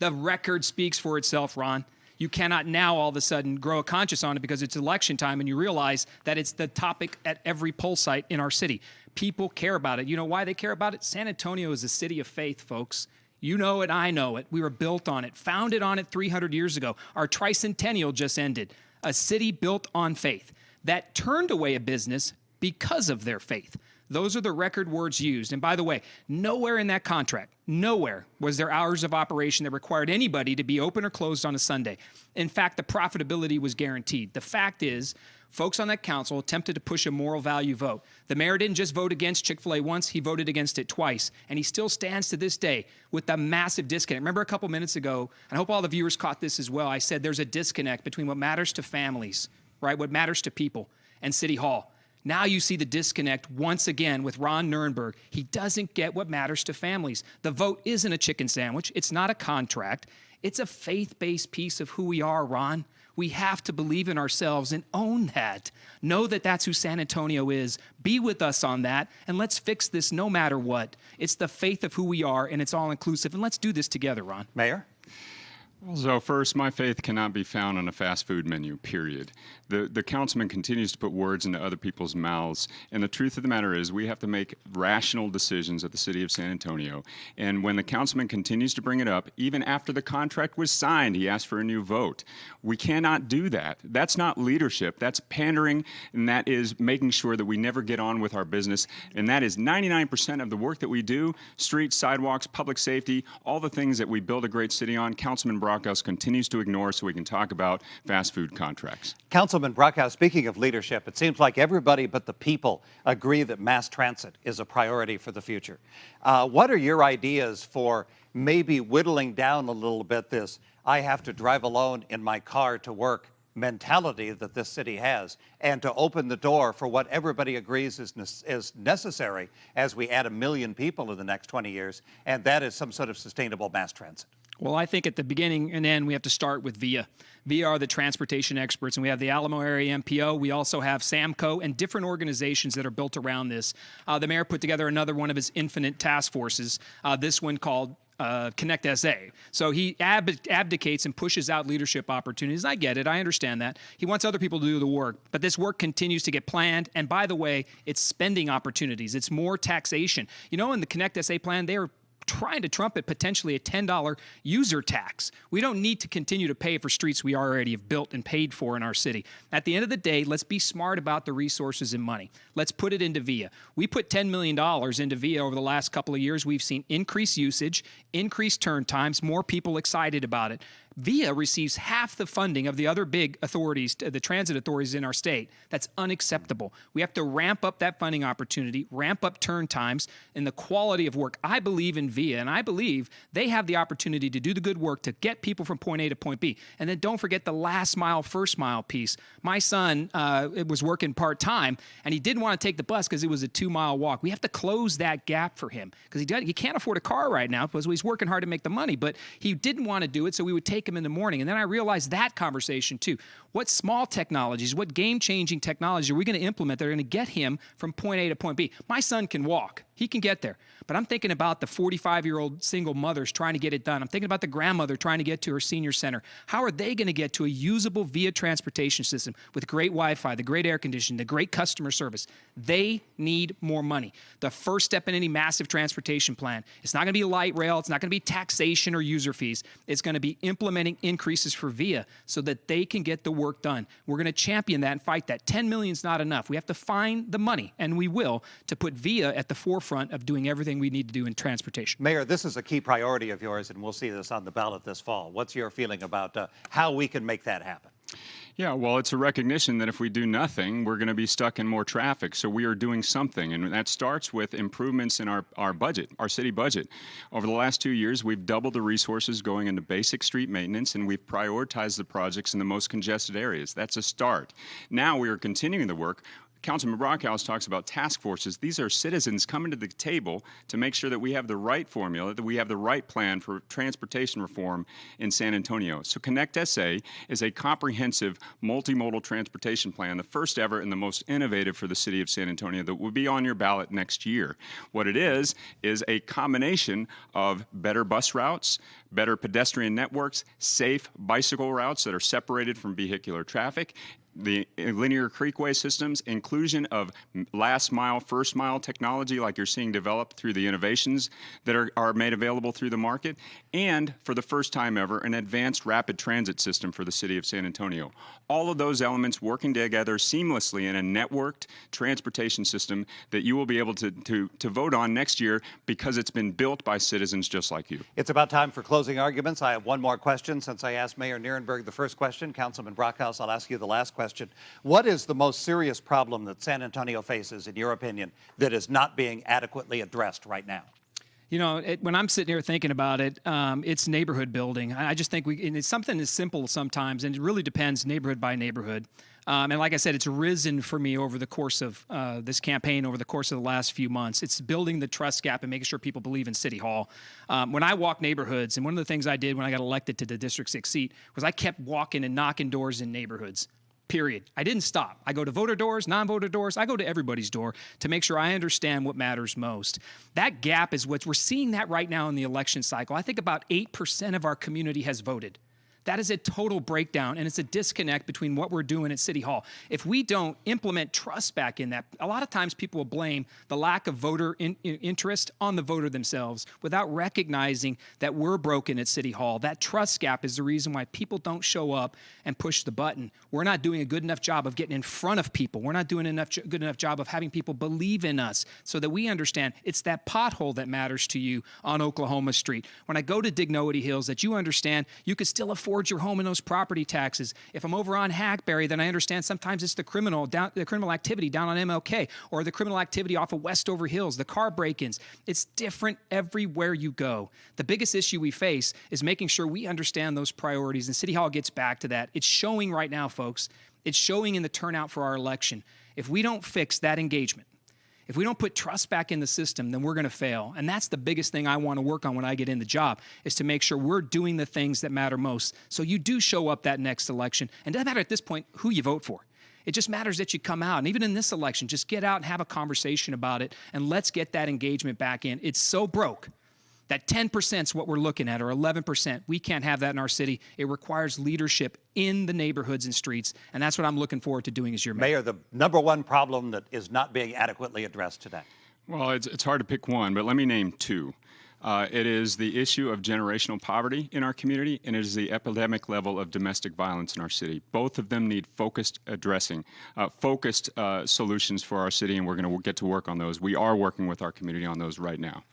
The record speaks for itself, Ron. You cannot now all of a sudden grow a conscience on it because it's election time and you realize that it's the topic at every poll site in our city. People care about it. You know why they care about it? San Antonio is a city of faith, folks. You know it, I know it. We were built on it, founded on it 300 years ago. Our tricentennial just ended. A city built on faith that turned away a business because of their faith. Those are the record words used. And by the way, nowhere in that contract, nowhere was there hours of operation that required anybody to be open or closed on a Sunday. In fact, the profitability was guaranteed. The fact is, folks on that council attempted to push a moral value vote. The mayor didn't just vote against Chick-fil-A once, he voted against it twice. And he still stands to this day with the massive disconnect. Remember a couple minutes ago, and I hope all the viewers caught this as well, I said there's a disconnect between what matters to families, right, what matters to people, and City Hall. Now you see the disconnect once again with Ron Nirenberg. He doesn't get what matters to families. The vote isn't a chicken sandwich. It's not a contract. It's a faith-based piece of who we are, Ron. We have to believe in ourselves and own that. Know that that's who San Antonio is. Be with us on that, and let's fix this no matter what. It's the faith of who we are, and it's all-inclusive, and let's do this together, Ron. Mayor? So first, my faith cannot be found on a fast food menu, period. The councilman continues to put words into other people's mouths, and the truth of the matter is we have to make rational decisions at the city of San Antonio. And when the councilman continues to bring it up, even after the contract was signed, he asked for a new vote. We cannot do that. That's not leadership. That's pandering, and that is making sure that we never get on with our business. And that is 99% of the work that we do, streets, sidewalks, public safety, all the things that we build a great city on. Councilman Brockhouse continues to ignore so we can talk about fast food contracts. Councilman Brockhouse, speaking of leadership, it seems like everybody but the people agree that mass transit is a priority for the future. What are your ideas for maybe whittling down a little bit this I have to drive alone in my car to work mentality that this city has, and to open the door for what everybody agrees is necessary as we add 1 million people in the next 20 years, and that is some sort of sustainable mass transit? Well, I think at the beginning and end, we have to start with VIA. VIA are the transportation experts, and we have the Alamo Area MPO. We also have SAMCO and different organizations that are built around this. The mayor put together another one of his infinite task forces, this one called Connect SA. So he abdicates and pushes out leadership opportunities. I get it. I understand that. He wants other people to do the work. But this work continues to get planned. And by the way, it's spending opportunities. It's more taxation. You know, in the Connect SA plan, they are trying to trumpet potentially a $10 user tax. We don't need to continue to pay for streets we already have built and paid for in our city. At the end of the day, let's be smart about the resources and money. Let's put it into VIA. We put $10 million into VIA over the last couple of years. We've seen increased usage, increased turn times, more people excited about it. VIA receives half the funding of the other big authorities, the transit authorities in our state. That's unacceptable. We have to ramp up that funding opportunity, ramp up turn times, and the quality of work. I believe in VIA, and I believe they have the opportunity to do the good work to get people from point A to point B. And then don't forget the last mile, first mile piece. My son was working part-time, and he didn't want to take the bus because it was a 2-mile walk. We have to close that gap for him because he can't afford a car right now because he's working hard to make the money, but he didn't want to do it, so we would take him in the morning. And then I realized that conversation too. What small technologies, what game-changing technologies are we going to implement that are going to get him from point A to point B? My son can walk. He can get there. But I'm thinking about the 45-year-old single mothers trying to get it done. I'm thinking about the grandmother trying to get to her senior center. How are they going to get to a usable VIA transportation system with great Wi-Fi, the great air conditioning, the great customer service? They need more money. The first step in any massive transportation plan, it's not going to be light rail. It's not going to be taxation or user fees. It's going to be implementing increases for VIA so that they can get the work done. We're going to champion that and fight that. 10 million is not enough. We have to find the money, and we will, to put VIA at the forefront of doing everything we need to do in transportation. Mayor, this is a key priority of yours, and we'll see this on the ballot this fall. What's your feeling about how we can make that happen? Yeah, well, it's a recognition that if we do nothing, we're going to be stuck in more traffic. So we are doing something, and that starts with improvements in our budget, our city budget. Over the last 2 years, we've doubled the resources going into basic street maintenance, and we've prioritized the projects in the most congested areas. That's a start. Now we are continuing the work. Councilman Brockhouse talks about task forces. These are citizens coming to the table to make sure that we have the right formula, that we have the right plan for transportation reform in San Antonio. So Connect SA is a comprehensive multimodal transportation plan, the first ever and the most innovative for the city of San Antonio, that will be on your ballot next year. What it is a combination of better bus routes, better pedestrian networks, safe bicycle routes that are separated from vehicular traffic, the linear creekway systems, inclusion of last mile, first mile technology like you're seeing developed through the innovations that are made available through the market, and for the first time ever, an advanced rapid transit system for the city of San Antonio. All of those elements working together seamlessly in a networked transportation system that you will be able to vote on next year because it's been built by citizens just like you. It's about time for closing arguments. I have one more question. Since I asked Mayor Nirenberg the first question, Councilman Brockhouse, I'll ask you the last question. What is the most serious problem that San Antonio faces, in your opinion, that is not being adequately addressed right now? You know, when I'm sitting here thinking about it, it's neighborhood building. I just think and it's something as simple sometimes, and it really depends neighborhood by neighborhood. And like I said, it's risen for me over the course of this campaign, over the course of the last few months. It's building the trust gap and making sure people believe in City Hall. When I walk neighborhoods, and one of the things I did when I got elected to the District 6 seat was I kept walking and knocking doors in neighborhoods. Period. I didn't stop. I go to voter doors, non-voter doors. I go to everybody's door to make sure I understand what matters most. That gap is what we're seeing that right now in the election cycle. I think about 8% of our community has voted. That is a total breakdown, and it's a disconnect between what we're doing at City Hall. If we don't implement trust back in that, a lot of times people will blame the lack of voter interest on the voter themselves without recognizing that we're broken at City Hall. That trust gap is the reason why people don't show up and push the button. We're not doing a good enough job of getting in front of people. We're not doing a good enough job of having people believe in us so that we understand it's that pothole that matters to you on Oklahoma Street. When I go to Dignity Hills, that you understand you could still afford your home and those property taxes. If I'm over on Hackberry, then I understand sometimes it's the criminal activity down on MLK, or the criminal activity off of Westover Hills, the car break-ins. It's different everywhere you go. The biggest issue we face is making sure we understand those priorities, and City Hall gets back to that. It's showing right now, folks. It's showing in the turnout for our election. If we don't fix that engagement, if we don't put trust back in the system, then we're going to fail. And that's the biggest thing I want to work on when I get in the job, is to make sure we're doing the things that matter most. So you do show up that next election. And it doesn't matter at this point who you vote for. It just matters that you come out. And even in this election, just get out and have a conversation about it. And let's get that engagement back in. It's so broke that 10% is what we're looking at, or 11%. We can't have that in our city. It requires leadership in the neighborhoods and streets, and that's what I'm looking forward to doing as your mayor. Mayor, the number one problem that is not being adequately addressed today. Well, it's hard to pick one, but let me name two. It is the issue of generational poverty in our community, and it is the epidemic level of domestic violence in our city. Both of them need focused addressing, focused solutions for our city, and we're going to get to work on those. We are working with our community on those right now.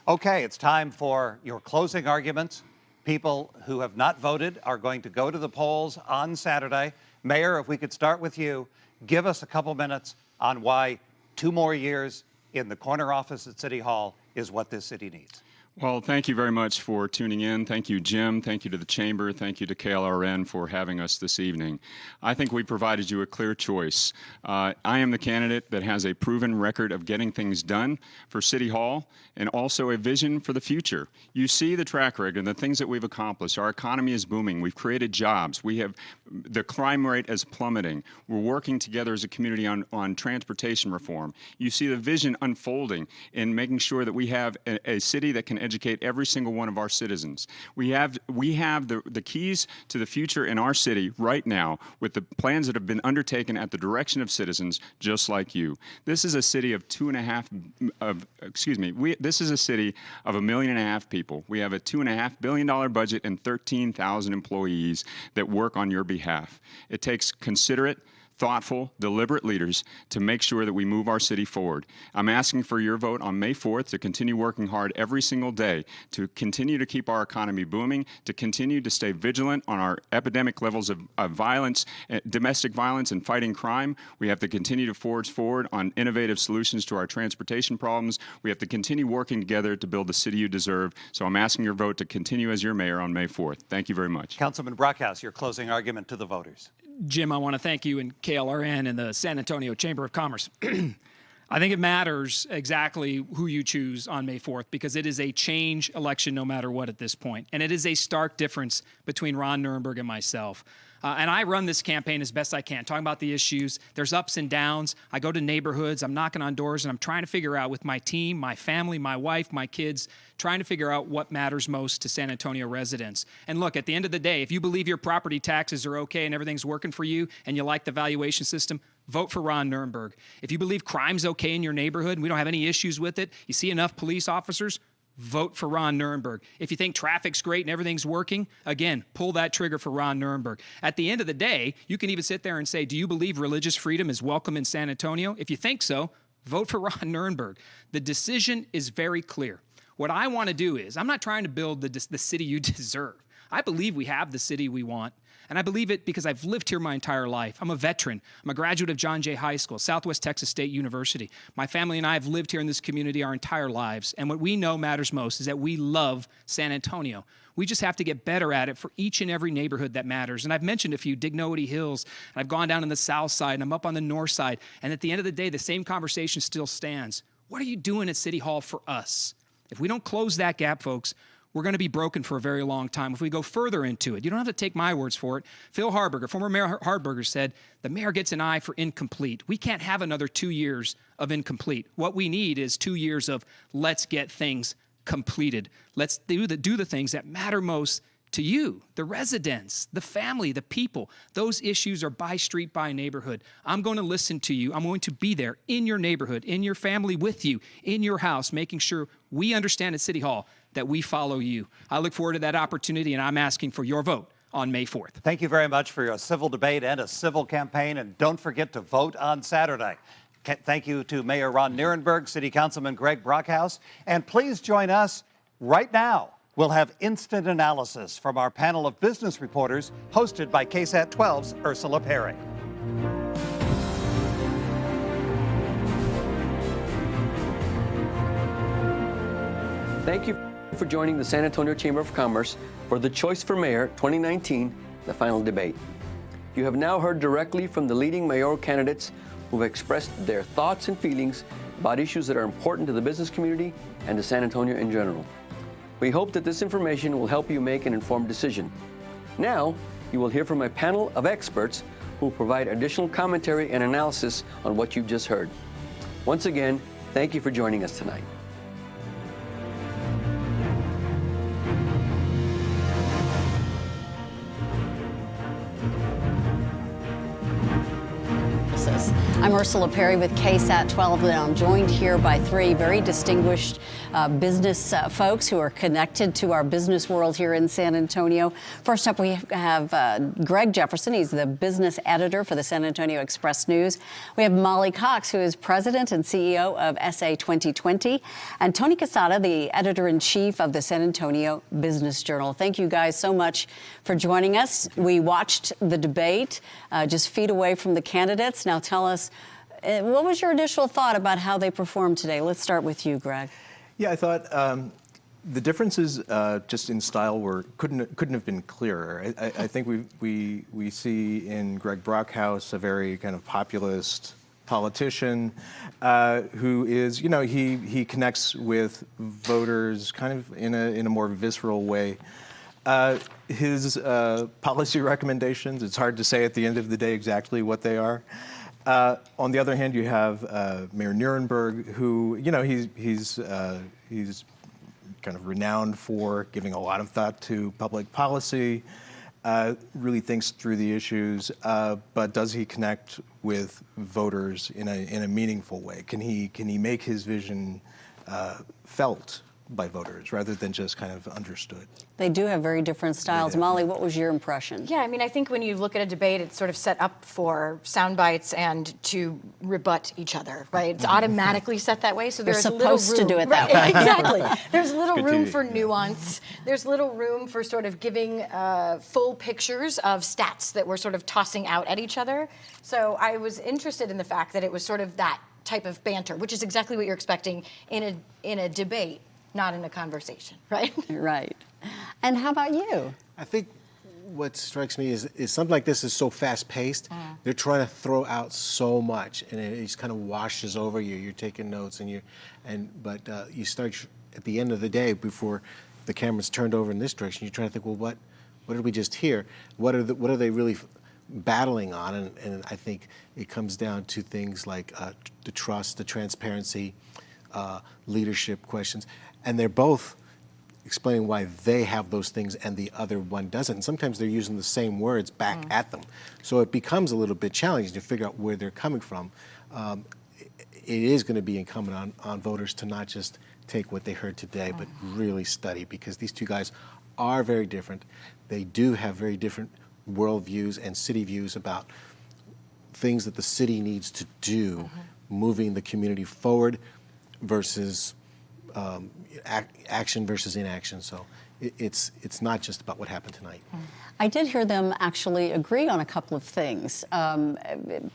Okay, it's time for your closing arguments. People who have not voted are going to go to the polls on Saturday. Mayor, if we could start with you, give us a couple minutes on why 2 more years in the corner office at City Hall is what this city needs. Well, thank you very much for tuning in. Thank you, Jim. Thank you to the Chamber. Thank you to KLRN for having us this evening. I think we provided you a clear choice. I am the candidate that has a proven record of getting things done for City Hall and also a vision for the future. You see the track record and the things that we've accomplished. Our economy is booming. We've created jobs. The crime rate is plummeting. We're working together as a community on transportation reform. You see the vision unfolding in making sure that we have a city that can educate every single one of our citizens. We have the keys to the future in our city right now with the plans that have been undertaken at the direction of citizens just like you. This is a city of this is a city of 1.5 million people. We have a $2.5 billion budget and 13,000 employees that work on your behalf. It takes considerate, thoughtful, deliberate leaders to make sure that we move our city forward. I'm asking for your vote on May 4th to continue working hard every single day, to continue to keep our economy booming, to continue to stay vigilant on our epidemic levels of violence, domestic violence, and fighting crime. We have to continue to forge forward on innovative solutions to our transportation problems. We have to continue working together to build the city you deserve. So I'm asking your vote to continue as your mayor on May 4th. Thank you very much. Councilman Brockhouse, your closing argument to the voters. Jim, I want to thank you and KLRN and the San Antonio Chamber of Commerce. I think it matters exactly who you choose on May 4th because it is a change election no matter what at this point. And it is a stark difference between Ron Nirenberg and myself. And I run this campaign as best I can, talking about the issues. There's ups and downs. I go to neighborhoods, I'm knocking on doors, and I'm trying to figure out with my team, my family, my wife, my kids, trying to figure out what matters most to San Antonio residents. And look, at the end of the day, if you believe your property taxes are okay and everything's working for you and you like the valuation system, vote for Ron Nirenberg. If you believe crime's okay in your neighborhood and we don't have any issues with it, you see enough police officers, vote for Ron Nirenberg. If you think traffic's great and everything's working, again, pull that trigger for Ron Nirenberg. At the end of the day, you can even sit there and say, do you believe religious freedom is welcome in San Antonio? If you think so, vote for Ron Nirenberg. The decision is very clear. What I want to do is, I'm not trying to build the city you deserve. I believe we have the city we want. And I believe it because I've lived here my entire life. I'm a veteran. I'm a graduate of John Jay High School, Southwest Texas State University. My family and I have lived here in this community our entire lives. And what we know matters most is that we love San Antonio. We just have to get better at it for each and every neighborhood that matters. And I've mentioned a few, Dignity Hills, and I've gone down on the south side, and I'm up on the north side. And at the end of the day, the same conversation still stands. What are you doing at City Hall for us? If we don't close that gap, folks, we're going to be broken for a very long time. If we go further into it, you don't have to take my words for it. Phil Harberger, former Mayor Harberger, said, the mayor gets an eye for incomplete. We can't have another 2 years of incomplete. What we need is 2 years of let's get things completed. Let's do the things that matter most to you, the residents, the family, the people. Those issues are by street, by neighborhood. I'm going to listen to you. I'm going to be there in your neighborhood, in your family, with you, in your house, making sure we understand at City Hall that we follow you. I look forward to that opportunity, and I'm asking for your vote on May 4th. Thank you very much for your civil debate and a civil campaign, and don't forget to vote on Saturday. Thank you to Mayor Ron Nirenberg, City Councilman Greg Brockhouse, and please join us right now. We'll have instant analysis from our panel of business reporters hosted by KSAT 12's Ursula Pari. Thank you for joining the San Antonio Chamber of Commerce for the Choice for Mayor 2019, the final debate. You have now heard directly from the leading mayoral candidates who have expressed their thoughts and feelings about issues that are important to the business community and to San Antonio in general. We hope that this information will help you make an informed decision. Now, you will hear from a panel of experts who will provide additional commentary and analysis on what you've just heard. Once again, thank you for joining us tonight. I'm Ursula Pari with KSAT 12, and I'm joined here by three very distinguished business folks who are connected to our business world here in San Antonio. First up, we have Greg Jefferson. He's the business editor for the San Antonio Express News. We have Molly Cox, who is president and CEO of SA2020, and Tony Quesada, the editor-in-chief of the San Antonio Business Journal. Thank you guys so much for joining us. We watched the debate just feet away from the candidates. Now tell us, what was your initial thought about how they performed today? Let's start with you, Greg. Yeah, I thought the differences just in style couldn't have been clearer. I think we see in Greg Brockhouse a very kind of populist politician who is, he connects with voters kind of in a more visceral way. His policy recommendations, it's hard to say at the end of the day exactly what they are. On the other hand, you have Mayor Nirenberg, who, he's kind of renowned for giving a lot of thought to public policy, really thinks through the issues, but does he connect with voters in a meaningful way? Can he make his vision felt by voters rather than just kind of understood? They do have very different styles. Yeah. Molly, what was your impression? Yeah, I mean, I think when you look at a debate, it's sort of set up for sound bites and to rebut each other, right? It's automatically set that way, so there's little room. Supposed to do it that way. Exactly. There's little room for nuance. There's little room for sort of giving full pictures of stats that we're sort of tossing out at each other. So I was interested in the fact that it was sort of that type of banter, which is exactly what you're expecting in a debate, not in a conversation, right? Right. And how about you? I think what strikes me is something like this is so fast-paced. They're trying to throw out so much, and it just kind of washes over you. You're taking notes, but you start at the end of the day before the camera's turned over in this direction. You're trying to think, well, what did we just hear? What are they really battling on? And I think it comes down to things like the trust, the transparency, leadership questions, and they're both explaining why they have those things and the other one doesn't. And sometimes they're using the same words back at them. So it becomes a little bit challenging to figure out where they're coming from. It is going to be incumbent on voters to not just take what they heard today, but really study, because these two guys are very different. They do have very different worldviews and city views about things that the city needs to do, moving the community forward versus action versus inaction. So it's not just about what happened tonight. I did hear them actually agree on a couple of things.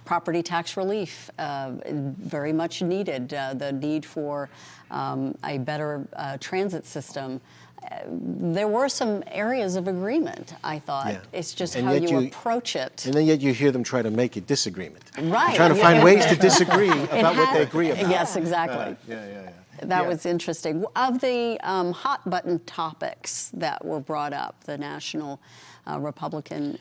Property tax relief, very much needed. The need for a better transit system. There were some areas of agreement, I thought. Yeah. It's just and how you approach it. And then yet you hear them try to make it disagreement. Right. They're trying to find ways to disagree about what they agree about. Yes, exactly. Yeah. That was interesting. Of the hot button topics that were brought up, the National Republican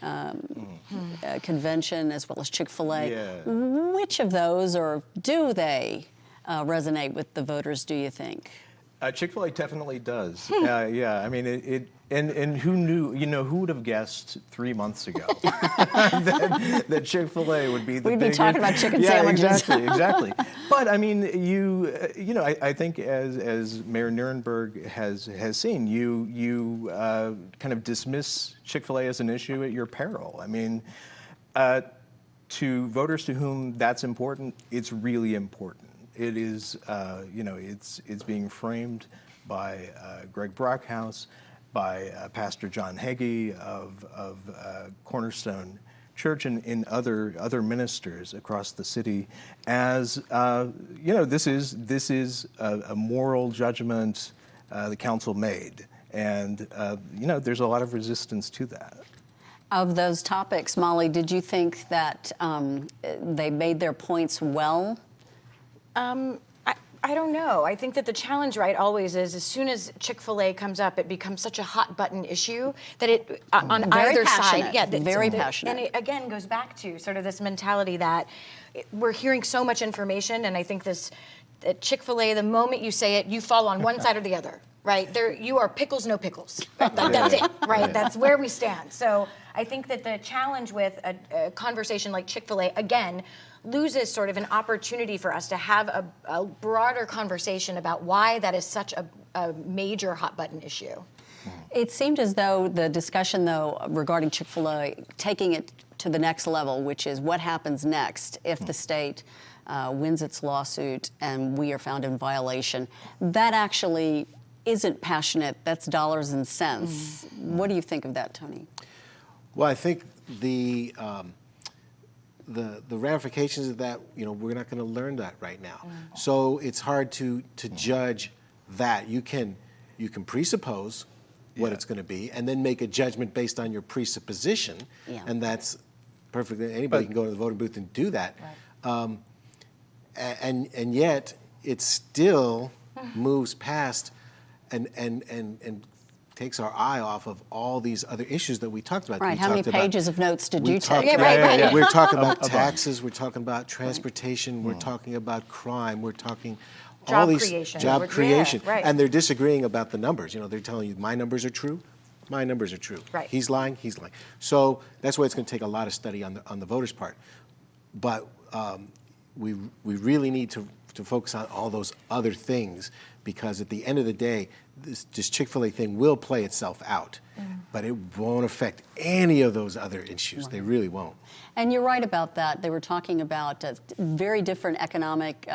Convention as well as Chick-fil-A, which of those, or do they resonate with the voters, do you think? Chick-fil-A definitely does. Yeah, I mean, and who knew, who would have guessed 3 months ago that Chick-fil-A would be the We'd be talking about chicken sandwiches. Exactly. But I mean, I think as Mayor Nirenberg has seen, you kind of dismiss Chick-fil-A as an issue at your peril. I mean, to voters to whom that's important, it's really important. It is, it's being framed by Greg Brockhouse, by Pastor John Hagee of Cornerstone Church, and in other ministers across the city as this is a moral judgment the council made, and there's a lot of resistance to that. Of those topics, Molly, did you think that they made their points well? I don't know. I think that the challenge, right, always is as soon as Chick-fil-A comes up, it becomes such a hot button issue that it on very either passionate. side, Very passionate. And it again goes back to sort of this mentality that we're hearing so much information, and I think this at Chick-fil-A, the moment you say it, you fall on one side or the other, right? You are pickles, no pickles. That's it, right? That's where we stand. So I think that the challenge with a conversation like Chick-fil-A, again, loses sort of an opportunity for us to have a broader conversation about why that is such a major hot button issue. It seemed as though the discussion, though, regarding Chick-fil-A, taking it to the next level, which is what happens next if the state wins its lawsuit and we are found in violation, that actually isn't passionate. That's dollars and cents. What do you think of that, Tony? Well, I think the ramifications of that, we're not going to learn that right now. So it's hard to judge that. You can presuppose what it's going to be and then make a judgment based on your presupposition, and that's perfect. Anybody can go to the voting booth and do that. Right. And yet it still moves past and takes our eye off of all these other issues that we talked about. Right, how many pages of notes did you take? We're talking about taxes, we're talking about transportation, we're talking about crime, we're talking all these job creation. And they're disagreeing about the numbers. They're telling you, my numbers are true, my numbers are true. Right. He's lying, he's lying. So that's why it's going to take a lot of study on the voters' part. But we really need to focus on all those other things, because at the end of the day, this Chick-fil-A thing will play itself out, but it won't affect any of those other issues. They really won't. And you're right about that. They were talking about a very different economic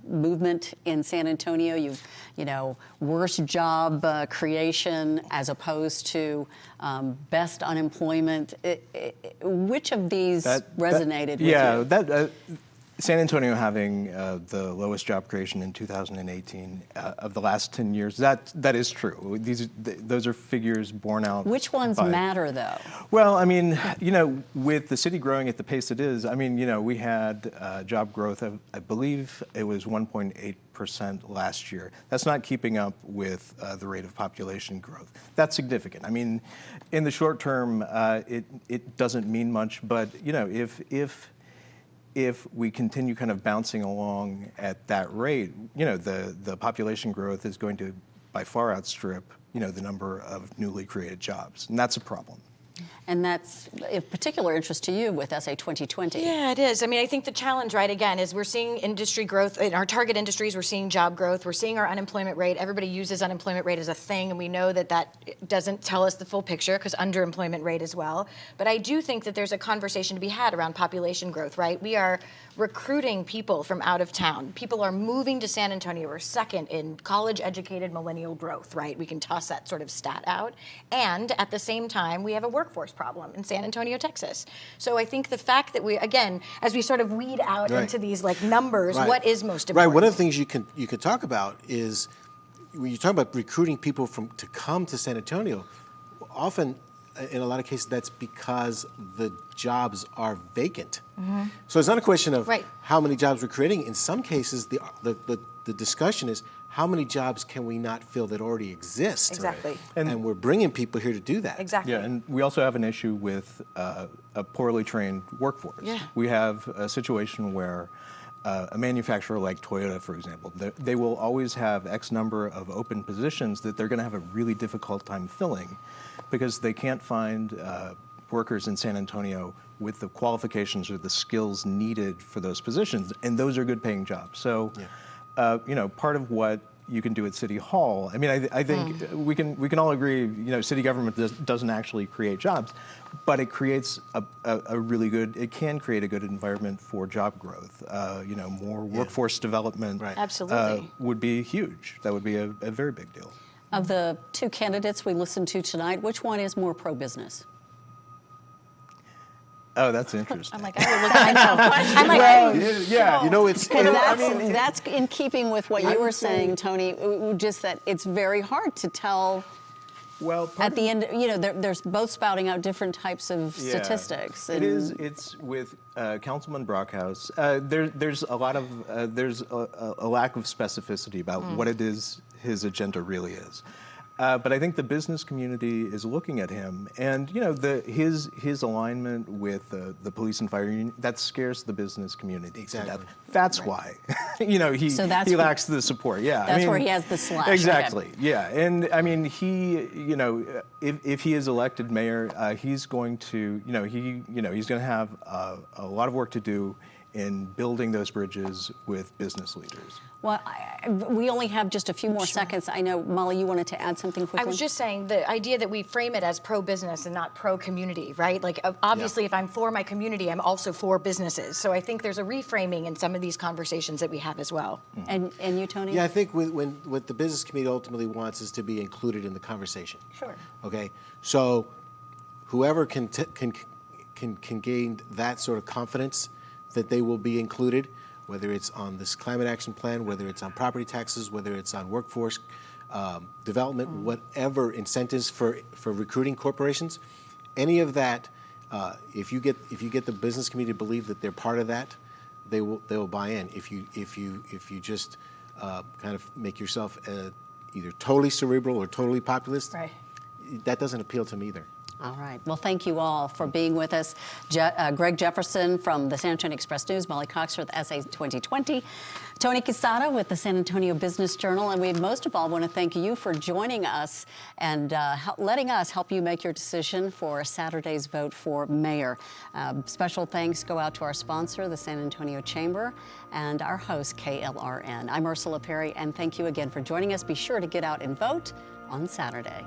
movement in San Antonio. Worst job creation as opposed to best unemployment. Which of these resonated with you? San Antonio having the lowest job creation in 2018 of the last 10 years, that is true. Those are figures borne out. Which ones matter, though? Well, I mean, with the city growing at the pace it is, I mean, we had job growth of, I believe it was 1.8% last year. That's not keeping up with the rate of population growth. That's significant. I mean, in the short term, it doesn't mean much, but if we continue kind of bouncing along at that rate, the population growth is going to by far outstrip, the number of newly created jobs, and that's a problem. And that's of particular interest to you with SA2020. Yeah, it is. I mean, I think the challenge, right, again, is we're seeing industry growth in our target industries. We're seeing job growth. We're seeing our unemployment rate. Everybody uses unemployment rate as a thing, and we know that doesn't tell us the full picture because underemployment rate as well. But I do think that there's a conversation to be had around population growth, right? We are recruiting people from out of town. People are moving to San Antonio. We're second in college-educated millennial growth, right? We can toss that sort of stat out. And at the same time, we have a workforce problem in San Antonio, Texas. So I think the fact that we, again, as we sort of weed out into these like numbers, what is most important? Right. One of the things you can talk about is when you talk about recruiting people to come to San Antonio, often in a lot of cases that's because the jobs are vacant. Mm-hmm. So it's not a question of how many jobs we're creating. In some cases, the discussion is how many jobs can we not fill that already exist? Exactly. And we're bringing people here to do that. Exactly. Yeah, and we also have an issue with a poorly trained workforce. Yeah. We have a situation where a manufacturer like Toyota, for example, they will always have X number of open positions that they're going to have a really difficult time filling because they can't find workers in San Antonio with the qualifications or the skills needed for those positions, and those are good paying jobs. So, part of what you can do at City Hall, I mean, I think we can all agree, city government doesn't actually create jobs, but it creates a really good, it can create a good environment for job growth. More workforce development Absolutely. Would be huge. That would be a very big deal. Of the two candidates we listened to tonight, which one is more pro-business? Oh, that's interesting. I'm like, I would look at myself. I'm like, That's in keeping with what you were saying, Tony, just that it's very hard to tell. Well, at the end, there's both spouting out different types of statistics. It is. It's with Councilman Brockhouse. There's a lot of there's a lack of specificity about what it is his agenda really is. But I think the business community is looking at him, and his alignment with the police and fire union, that scares the business community. Exactly. That's why. He lacks the support. Yeah. That's where he has the slash. Exactly. Okay. Yeah. And I mean, if he is elected mayor, he's going to he's going to have a lot of work to do in building those bridges with business leaders. Well, we only have just a few more seconds. I know, Molly, you wanted to add something quickly? I was just saying the idea that we frame it as pro-business and not pro-community, right? Like, obviously, if I'm for my community, I'm also for businesses. So I think there's a reframing in some of these conversations that we have as well. And you, Tony? Yeah, I think what the business community ultimately wants is to be included in the conversation. Sure. Okay, so whoever can gain that sort of confidence that they will be included, whether it's on this climate action plan, whether it's on property taxes, whether it's on workforce development, whatever incentives for recruiting corporations, any of that, if you get the business community to believe that they're part of that, they will buy in. If you just kind of make yourself either totally cerebral or totally populist, that doesn't appeal to me either. All right. Well, thank you all for being with us. Greg Jefferson from the San Antonio Express News, Molly Cox with SA2020, Tony Quesada with the San Antonio Business Journal, and we most of all want to thank you for joining us and letting us help you make your decision for Saturday's vote for mayor. Special thanks go out to our sponsor, the San Antonio Chamber, and our host, KLRN. I'm Ursula Pari, and thank you again for joining us. Be sure to get out and vote on Saturday.